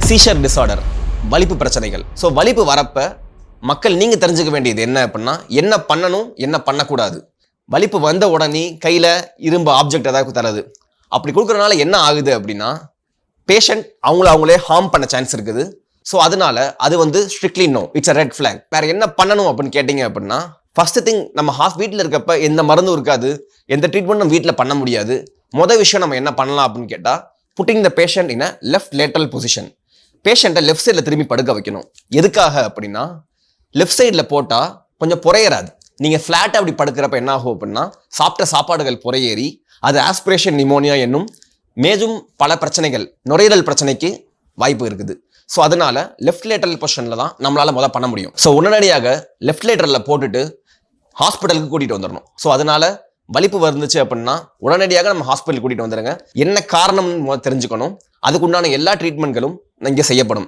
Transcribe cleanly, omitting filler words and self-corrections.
சீஷர் disorder, வலிப்பு பிரச்சனைகள். So வலிப்பு வரப்ப மக்கள் நீங்கள் தெரிஞ்சுக்க வேண்டியது என்ன அப்படின்னா, என்ன பண்ணணும் என்ன பண்ணக்கூடாது. வலிப்பு வந்த உடனே கையில் இரும்பு ஆப்ஜெக்ட் ஏதாவது தரது, அப்படி கொடுக்குறதுனால என்ன ஆகுது அப்படின்னா, பேஷண்ட் அவங்களே ஹார்ம் பண்ண சான்ஸ் இருக்குது. ஸோ அதனால அது வந்து strictly no, it's a red flag. வேற என்ன பண்ணணும் அப்படின்னு கேட்டிங்க அப்படின்னா, ஃபர்ஸ்ட் திங், நம்ம வீட்டில் இருக்கப்ப எந்த மருந்தும் இருக்காது, எந்த ட்ரீட்மெண்ட் நம்ம வீட்டில் பண்ண முடியாது. மொதல் விஷயம் நம்ம என்ன பண்ணலாம் அப்படின்னு கேட்டால், pudding the patient in a left lateral position. பேஷண்ட்டை லெஃப்ட் சைடில் திரும்பி படுக்க வைக்கணும். எதுக்காக அப்படின்னா, லெஃப்ட் சைடில் போட்டால் கொஞ்சம் புறையறாது. நீங்கள் ஃப்ளாட்டாக அப்படி படுக்கிறப்ப என்ன ஆகும் அப்படின்னா, சாப்பிட்ட சாப்பாடுகள் புறையேறி அது ஆஸ்பிரேஷன் நிமோனியா என்னும் மேலும் பல பிரச்சனைகள், நுரையீரல் பிரச்சனைக்கு வாய்ப்பு இருக்குது. ஸோ அதனால லெஃப்ட் லேட்டரல் பொசிஷனில் தான் நம்மளால் பண்ண முடியும். ஸோ உடனடியாக லெஃப்ட் லேட்டரில் போட்டுட்டு ஹாஸ்பிட்டலுக்கு கூட்டிகிட்டு வந்துடணும். ஸோ அதனால வலிப்பு வந்துச்சு அப்படின்னா உடனடியாக நம்ம ஹாஸ்பிட்டல் கூட்டிகிட்டு வந்துடுங்க. என்ன காரணம்னு தெரிஞ்சுக்கணும். அதுக்குண்டான எல்லா ட்ரீட்மெண்ட்களும் இங்கே செய்யப்படும்.